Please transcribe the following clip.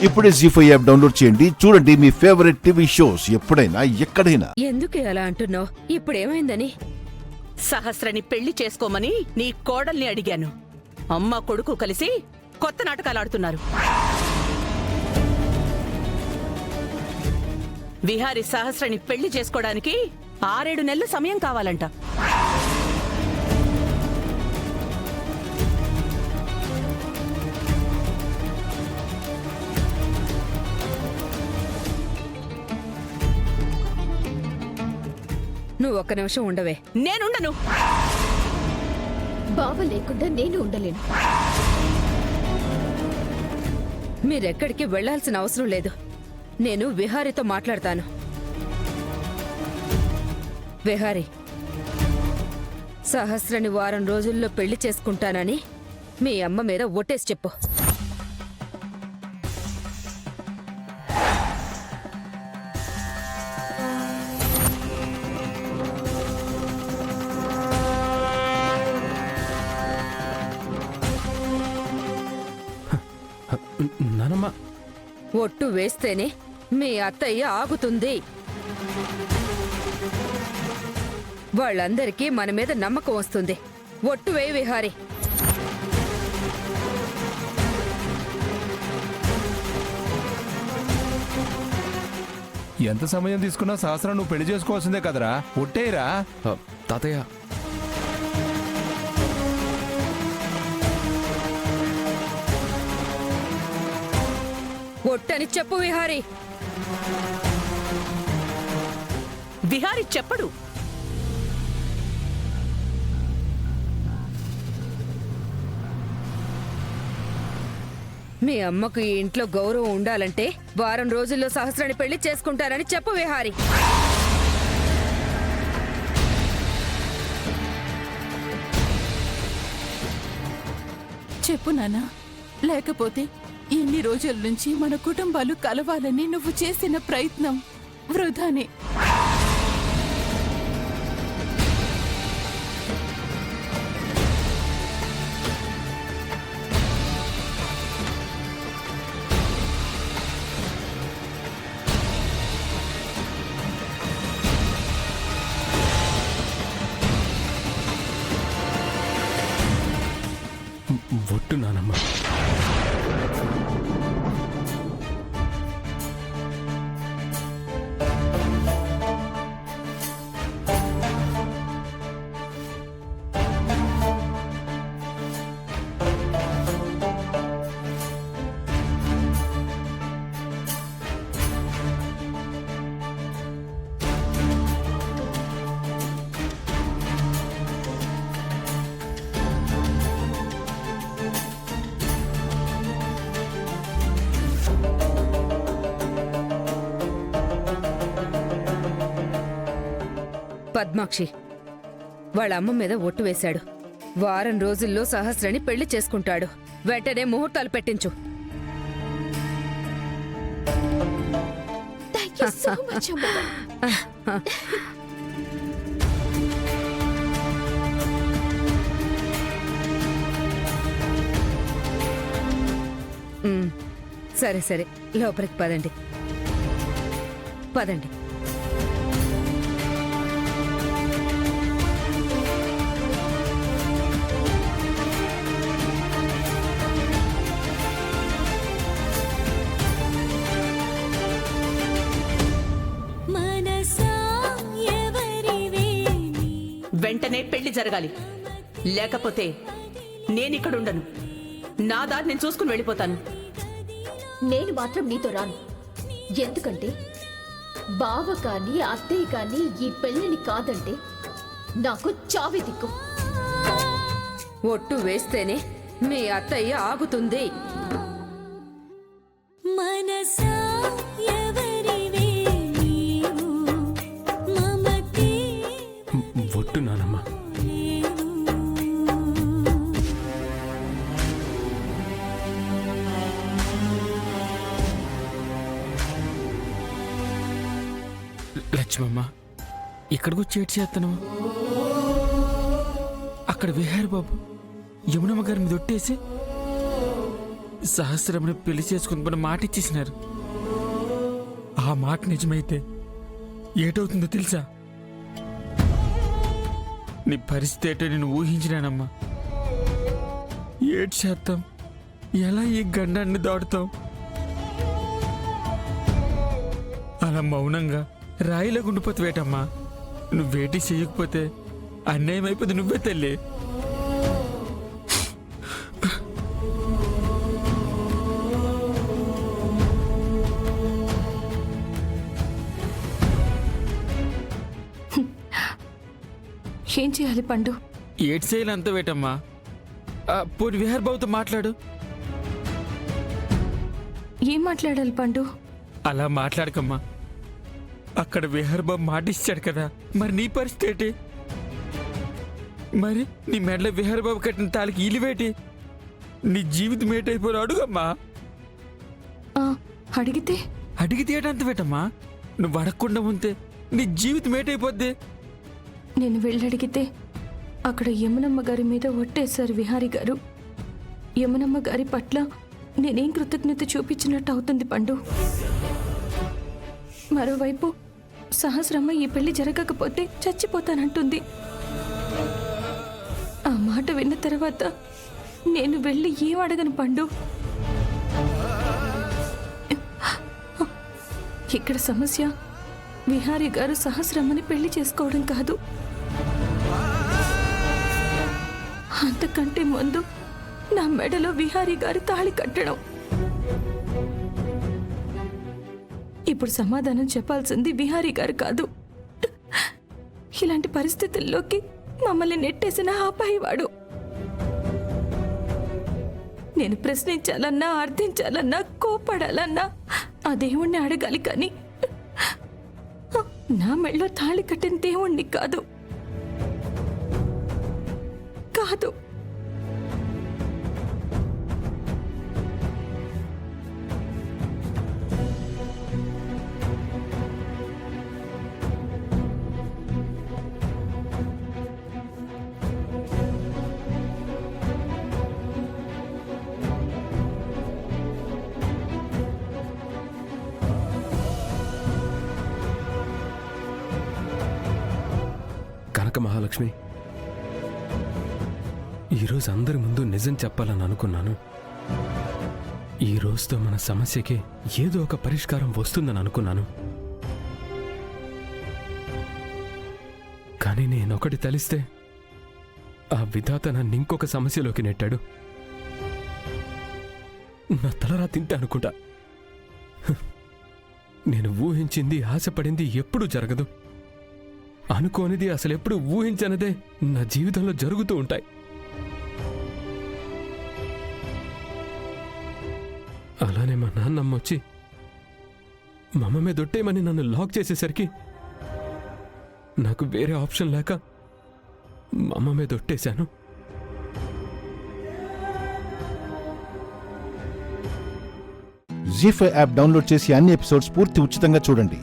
ఇప్పుడే జీ5 app download చేయండి. చూడండి మీ ఫేవరెట్ టీవీ షోస్ ఎప్పుడైనా ఎక్కడైనా. ఎందుకు అలా అంటున్నావు? ఇప్పుడేమైందని? సహస్రని పెళ్లి చేసుకోమని నీ కోడల్ని అడిగాను. అమ్మ కొడుకు కలిసి కొత్త నాటకాలాడుతున్నారు. విహారి సహస్రని పెళ్లి చేసుకోవడానికి 6-7 నెలలు సమయం కావాలంట. నువ్వు ఒక్క నిమిషం ఉండవే. నేనుండను. బావ లేకుండా నేను ఉండలేను. మీరెక్కడికి వెళ్లాల్సిన అవసరం లేదు. నేను విహారితో మాట్లాడతాను. విహారి, సహస్రని వారం రోజుల్లో పెళ్లి చేసుకుంటానని మీ అమ్మ మీద ఒట్టేసి చెప్పు. నానమ్మ, ఒట్టు వేస్తేనే మీ అత్తయ్య ఆగుతుంది. వాళ్ళందరికీ మన మీద నమ్మకం వస్తుంది. ఒట్టు వేయి విహారి. ఎంత సమయం తీసుకున్నా సహస్రం నువ్వు పెళ్లి చేసుకోవాల్సిందే కదరా. ఒట్టేరా. తాతయ్య, ఒట్టని చెప్పు విహారి. విహారి చెప్పడు. మీ అమ్మకు ఈ ఇంట్లో గౌరవం ఉండాలంటే వారం రోజుల్లో సహస్రాన్ని పెళ్లి చేసుకుంటారని చెప్పు విహారి. చెప్పు నాన్నా. లేకపోతే ఇన్ని రోజుల నుంచి మన కుటుంబాలు కలవాలని నువ్వు చేసిన ప్రయత్నం వృధానే. ఒట్టు నానమ్మ. పద్మాక్షి వాళ్ళ అమ్మ మీద ఒట్టు వేశాడు. వారం రోజుల్లో సహస్రని పెళ్లి చేసుకుంటాడు. వెంటనే ముహూర్తాలు పెట్టించు. Thank you so much, అమ్మమ్మ. సరే సరే, లోపలికి పదండి. పదండి. వెంటనే పెళ్లి జరగాలి. లేకపోతే నేనిక్కడుండను. నా దారి నేను చూసుకుని వెళ్ళిపోతాను. నేను మాత్రం నీతో రాను. ఎందుకంటే బావ కానీ అత్తయ్య కానీ ఈ పెళ్లిని కాదంటే నాకు చావే దిక్కు. ఒట్టు వేస్తేనే మీ అత్తయ్య ఆగుతుంది. ఒట్టు నానమ్మ. లక్ష్మమ్మ, ఇక్కడికి వచ్చి ఏడ్చి చేస్తాను. అక్కడ విహారి బాబు యమునమ్మ గారి మీద ఒట్టేసి సహస్రమని పెళ్లి చేసుకుని మాట ఇచ్చేసినారు. ఆ మాట నిజమైతే ఏటవుతుందో తెలుసా? నీ పరిస్థితి ఏంటో నేను ఊహించినానమ్మా. ఏడు శాతం ఎలా ఈ గండాన్ని దాడుతాం? అలా మౌనంగా రాయిలా గుండిపోతావేటమ్మా. నువ్వేటి చేయకపోతే అన్యాయం అయిపోతే నువ్వే తల్లి. ఏం చేయాలి పండు? ఏడు చేయాలి అంత వేటమ్మా. పోనీ విహార్ బాబుతో మాట్లాడు. ఏం మాట్లాడాలి పండు? అలా మాట్లాడకమ్మా. అక్కడ విహార్ బాబు మాట ఇచ్చాడు కదా, మరి నీ పరిస్థితి ఏంటి? మరి నీ మెడలో విహార్ బాబు కట్టిన తాలికి ఇలివేటి? నీ జీవితం ఏటైపోయి అడుగమ్మా. అడిగితే అడిగితే ఏటంత వేటమ్మా? నువ్వు అడగకుండా ఉంటే నీ జీవితం ఏటైపోద్ది? నేను వెళ్ళడిగితే అక్కడ యమునమ్మ గారి మీద ఒట్టేశారు విహారీ గారు. యమునమ్మ గారి పట్ల నేనేం కృతజ్ఞత చూపించినట్టు అవుతుంది పండు. మరోవైపు సహస్రమ్మ ఈ పెళ్లి జరగకపోతే చచ్చిపోతానంటుంది. ఆ మాట విన్న తర్వాత నేను వెళ్ళి ఏం అడగను పండు. ఇక్కడ సమస్య విహారీ గారు సహస్రమ్మని పెళ్లి చేసుకోవడం కాదు. అంతకంటే ముందు నా మెడలో విహారీ గారు తాళి కట్టడం. ఇప్పుడు సమాధానం చెప్పాల్సింది విహారీ గారు కాదు, ఇలాంటి పరిస్థితుల్లోకి మమ్మల్ని నెట్టేసిన ఆపాయివాడు. నేను ప్రశ్నించాలన్నా, అర్థించాలన్నా, కోపడాలన్నా ఆ దేవుణ్ణి అడగాలి కానీ నా మెడలో తాళి కట్టిన దేవుణ్ణి కాదు. కాదు. కనక మహాలక్ష్మి, ఈరోజు అందరి ముందు నిజం చెప్పాలని అనుకున్నాను. ఈ రోజుతో మన సమస్యకి ఏదో ఒక పరిష్కారం వస్తుందని అనుకున్నాను. కానీ నేనొకటి తలిస్తే ఆ విధాత నన్ను ఇంకొక సమస్యలోకి నెట్టాడు. నా తలరా తింటే అనుకుంటా. నేను ఊహించింది, ఆశపడింది ఎప్పుడూ జరగదు. అనుకోనిది, అసలెప్పుడు ఊహించనిదే నా జీవితంలో జరుగుతూ ఉంటాయి. అలానే మా నాన్నమ్మ వచ్చి మా అమ్మ మీద దొట్టేయమని నన్ను లాక్ చేసేసరికి నాకు వేరే ఆప్షన్ లేక మా అమ్మ మీద దొట్టేశాను. జీ5 యాప్ డౌన్లోడ్ చేసి అన్ని ఎపిసోడ్స్ పూర్తి ఉచితంగా చూడండి.